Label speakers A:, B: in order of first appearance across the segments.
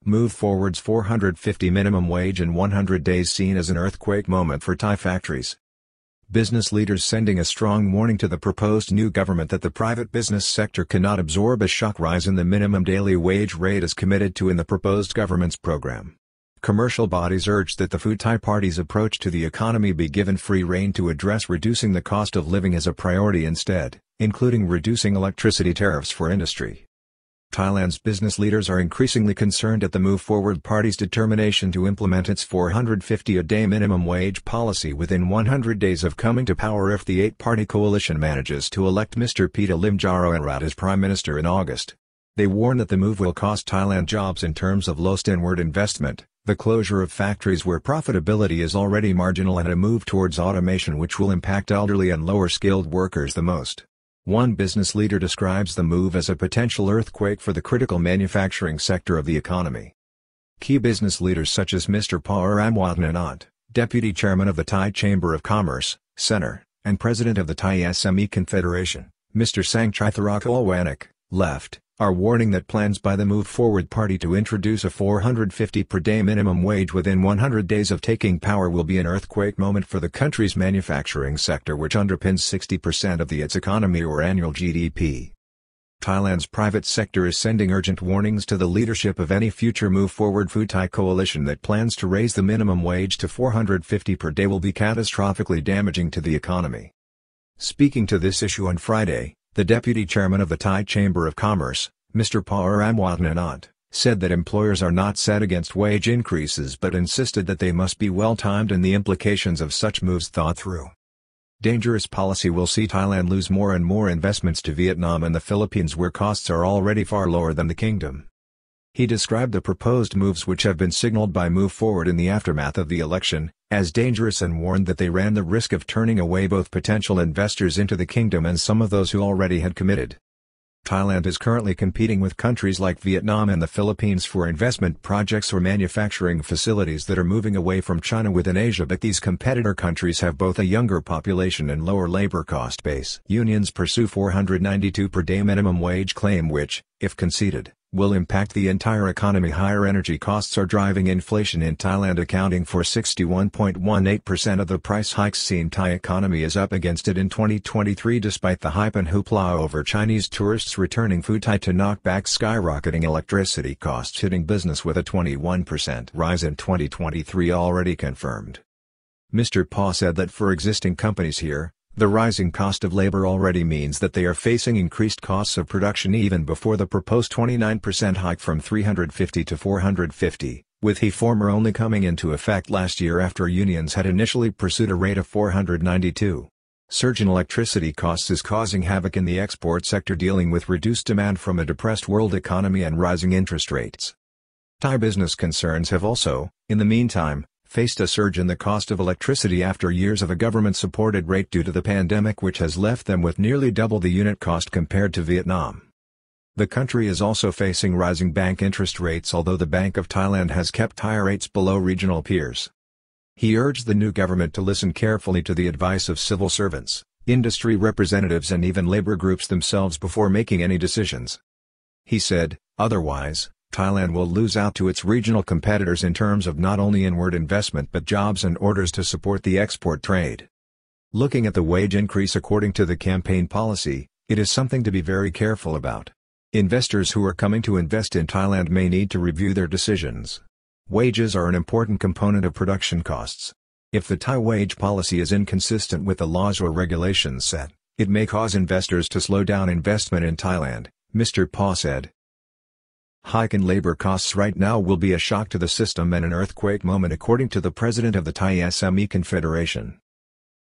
A: Move forward's 450 minimum wage in 100 days seen as an earthquake moment for Thai factories. Business leaders sending a strong warning to the proposed new government that the private business sector cannot absorb a shock rise in the minimum daily wage rate as committed to in the proposed government's program. Commercial bodies urged that the Pheu Thai Party's approach to the economy be given free rein to address reducing the cost of living as a priority instead, including reducing electricity tariffs for industry. Thailand's business leaders are increasingly concerned at the Move Forward Party's determination to implement its 450 a day minimum wage policy within 100 days of coming to power if the eight-party coalition manages to elect Mr. Pita Limjaroenrat as Prime Minister in August. They warn that the move will cost Thailand jobs in terms of lost inward investment, the closure of factories where profitability is already marginal and a move towards automation which will impact elderly and lower-skilled workers the most. One business leader describes the move as a potential earthquake for the critical manufacturing sector of the economy. Key business leaders such as Mr. Pheu Thai, Deputy Chairman of the Thai Chamber of Commerce, Center, and President of the Thai SME Confederation, Mr. Sangchai Tharakalwanak, left, are warning that plans by the Move Forward Party to introduce a 450 per day minimum wage within 100 days of taking power will be an earthquake moment for the country's manufacturing sector which underpins 60% of its economy or annual GDP. Thailand's private sector is sending urgent warnings to the leadership of any future Move Forward Pheu Thai coalition that plans to raise the minimum wage to 450 per day will be catastrophically damaging to the economy. Speaking to this issue on Friday, the deputy chairman of the Thai Chamber of Commerce, Mr. Pheu, said that employers are not set against wage increases but insisted that they must be well-timed and the implications of such moves thought through. Dangerous policy will see Thailand lose more and more investments to Vietnam and the Philippines where costs are already far lower than the kingdom. He described the proposed moves which have been signaled by Move Forward in the aftermath of the election, as dangerous and warned that they ran the risk of turning away both potential investors into the kingdom and some of those who already had committed. Thailand is currently competing with countries like Vietnam and the Philippines for investment projects or manufacturing facilities that are moving away from China within Asia, but these competitor countries have both a younger population and lower labor cost base. Unions pursue 492 per day minimum wage claim which, if conceded, will impact the entire economy. Higher energy costs are driving inflation in Thailand, accounting for 61.18% of the price hikes seen. Thai economy is up against it in 2023 despite the hype and hoopla over Chinese tourists returning Pheu Thai to knock back skyrocketing electricity costs hitting business with a 21% rise in 2023 already confirmed. Mr. Pheu said that for existing companies here, the rising cost of labor already means that they are facing increased costs of production even before the proposed 29% hike from 350 to 450, with the former only coming into effect last year after unions had initially pursued a rate of 492. Surge in electricity costs is causing havoc in the export sector, dealing with reduced demand from a depressed world economy and rising interest rates. Thai business concerns have also, in the meantime, faced a surge in the cost of electricity after years of a government-supported rate due to the pandemic which has left them with nearly double the unit cost compared to Vietnam. The country is also facing rising bank interest rates, although the Bank of Thailand has kept higher rates below regional peers. He urged the new government to listen carefully to the advice of civil servants, industry representatives and even labor groups themselves before making any decisions. He said, otherwise, Thailand will lose out to its regional competitors in terms of not only inward investment but jobs and orders to support the export trade. Looking at the wage increase according to the campaign policy, it is something to be very careful about. Investors who are coming to invest in Thailand may need to review their decisions. Wages are an important component of production costs. If the Thai wage policy is inconsistent with the laws or regulations set, it may cause investors to slow down investment in Thailand, Mr. Pheu said. Hike in labor costs right now will be a shock to the system and an earthquake moment, according to the president of the Thai SME Confederation.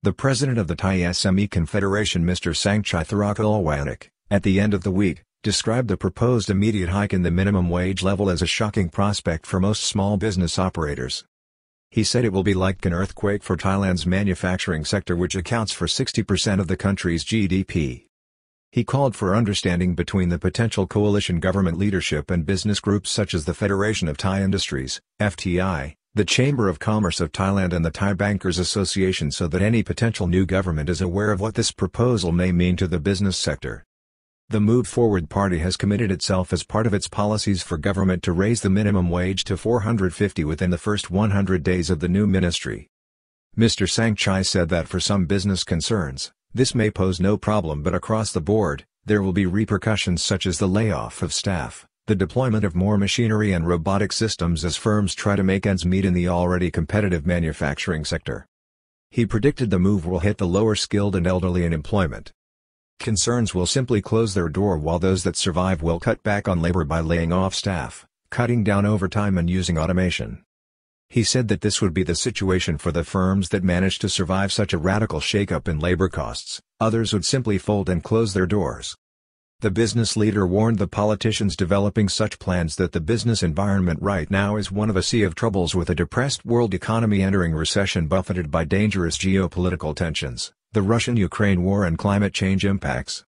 A: The president of the Thai SME Confederation, Mr. Sangchai Tharakalwanak, at the end of the week, described the proposed immediate hike in the minimum wage level as a shocking prospect for most small business operators. He said it will be like an earthquake for Thailand's manufacturing sector, which accounts for 60% of the country's GDP. He called for understanding between the potential coalition government leadership and business groups such as the Federation of Thai Industries, FTI, the Chamber of Commerce of Thailand and the Thai Bankers Association, so that any potential new government is aware of what this proposal may mean to the business sector. The Move Forward Party has committed itself as part of its policies for government to raise the minimum wage to $450 within the first 100 days of the new ministry. Mr. Sangchai said that for some business concerns, this may pose no problem, but across the board, there will be repercussions such as the layoff of staff, the deployment of more machinery and robotic systems as firms try to make ends meet in the already competitive manufacturing sector. He predicted the move will hit the lower skilled and elderly in employment. Concerns will simply close their door, while those that survive will cut back on labor by laying off staff, cutting down overtime and using automation. He said that this would be the situation for the firms that manage to survive such a radical shakeup in labor costs. Others would simply fold and close their doors. The business leader warned the politicians developing such plans that the business environment right now is one of a sea of troubles, with a depressed world economy entering recession buffeted by dangerous geopolitical tensions, the Russian-Ukraine war and climate change impacts.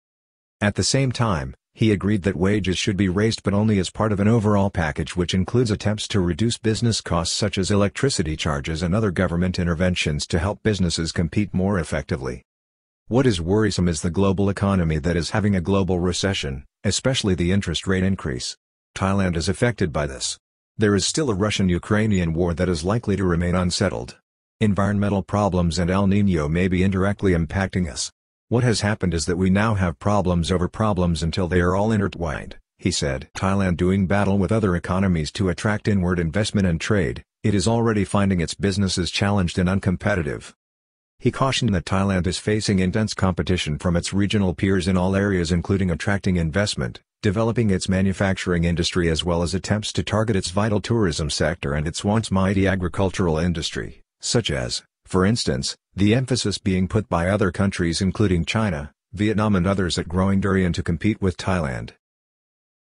A: At the same time, he agreed that wages should be raised, but only as part of an overall package which includes attempts to reduce business costs such as electricity charges and other government interventions to help businesses compete more effectively. What is worrisome is the global economy that is having a global recession, especially the interest rate increase. Thailand is affected by this. There is still a Russian-Ukrainian war that is likely to remain unsettled. Environmental problems and El Niño may be indirectly impacting us. What has happened is that we now have problems over problems until they are all intertwined, he said. Thailand doing battle with other economies to attract inward investment and trade, it is already finding its businesses challenged and uncompetitive. He cautioned that Thailand is facing intense competition from its regional peers in all areas, including attracting investment, developing its manufacturing industry, as well as attempts to target its vital tourism sector and its once mighty agricultural industry, such as, for instance, the emphasis being put by other countries including China, Vietnam and others at growing durian to compete with Thailand.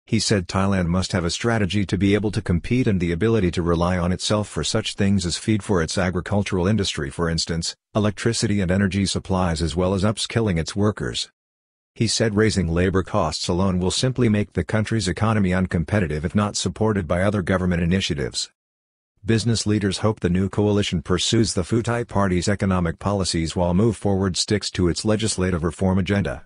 A: He said Thailand must have a strategy to be able to compete and the ability to rely on itself for such things as feed for its agricultural industry, for instance, electricity and energy supplies, as well as upskilling its workers. He said raising labor costs alone will simply make the country's economy uncompetitive if not supported by other government initiatives. Business leaders hope the new coalition pursues the Pheu Thai Party's economic policies while Move Forward sticks to its legislative reform agenda.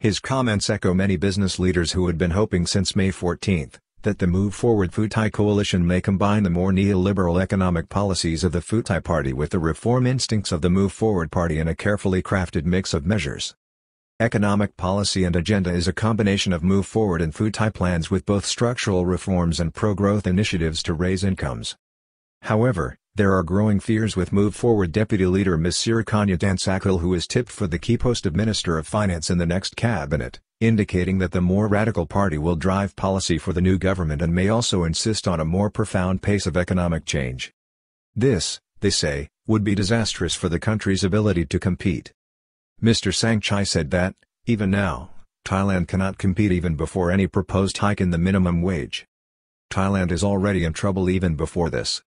A: His comments echo many business leaders who had been hoping since May 14 that the Move Forward Pheu Thai coalition may combine the more neoliberal economic policies of the Pheu Thai Party with the reform instincts of the Move Forward Party in a carefully crafted mix of measures. Economic policy and agenda is a combination of Move Forward and Pheu Thai plans with both structural reforms and pro-growth initiatives to raise incomes. However, there are growing fears with Move Forward Deputy Leader Ms. Sirikanya Dansakul, who is tipped for the key post of Minister of Finance in the next cabinet, indicating that the more radical party will drive policy for the new government and may also insist on a more profound pace of economic change. This, they say, would be disastrous for the country's ability to compete. Mr. Sangchai said that, even now, Thailand cannot compete even before any proposed hike in the minimum wage. Thailand is already in trouble even before this.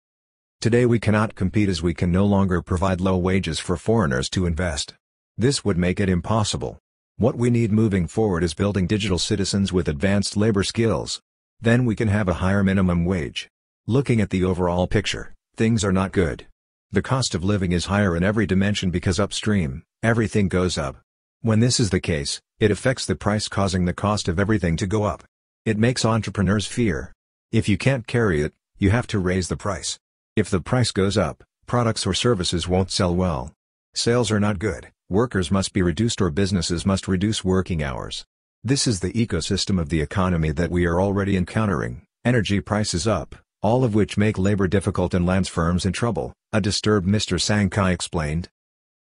A: Today we cannot compete as we can no longer provide low wages for foreigners to invest. This would make it impossible. What we need moving forward is building digital citizens with advanced labor skills. Then we can have a higher minimum wage. Looking at the overall picture, things are not good. The cost of living is higher in every dimension because upstream, everything goes up. When this is the case, it affects the price, causing the cost of everything to go up. It makes entrepreneurs fear. If you can't carry it, you have to raise the price. If the price goes up, products or services won't sell well. Sales are not good, workers must be reduced or businesses must reduce working hours. This is the ecosystem of the economy that we are already encountering. Energy prices up, all of which make labor difficult and lands firms in trouble, a disturbed Mr. Sangchai explained.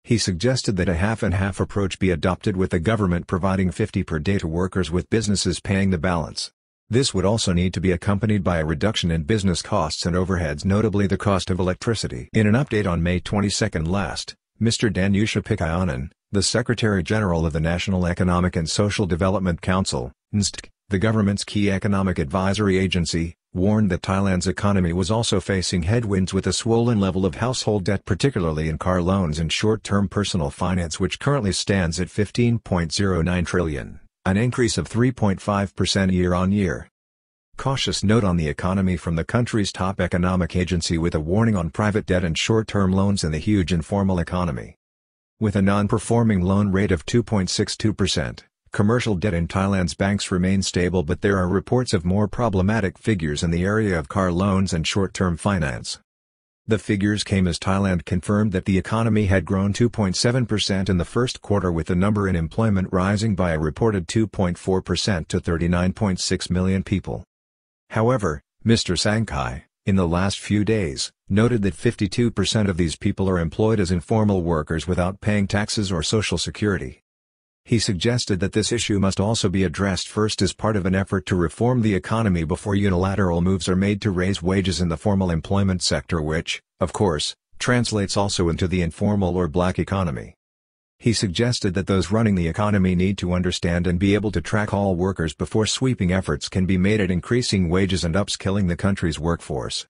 A: He suggested that a half-and-half approach be adopted, with the government providing 50 per day to workers with businesses paying the balance. This would also need to be accompanied by a reduction in business costs and overheads, notably the cost of electricity. In an update on May 22 last, Mr. Danusha Pikayanan, the Secretary-General of the National Economic and Social Development Council, NSTC, the government's key economic advisory agency, warned that Thailand's economy was also facing headwinds with a swollen level of household debt, particularly in car loans and short-term personal finance, which currently stands at 15.09 trillion. An increase of 3.5% year-on-year. Cautious note on the economy from the country's top economic agency, with a warning on private debt and short-term loans in the huge informal economy. With a non-performing loan rate of 2.62%, Commercial debt in Thailand's banks remain stable, but there are reports of more problematic figures in the area of car loans and short-term finance. The figures came as Thailand confirmed that the economy had grown 2.7% in the first quarter, with the number in employment rising by a reported 2.4% to 39.6 million people. However, Mr. Sangkai, in the last few days, noted that 52% of these people are employed as informal workers without paying taxes or social security. He suggested that this issue must also be addressed first as part of an effort to reform the economy before unilateral moves are made to raise wages in the formal employment sector, which, of course, translates also into the informal or black economy. He suggested that those running the economy need to understand and be able to track all workers before sweeping efforts can be made at increasing wages and upskilling the country's workforce.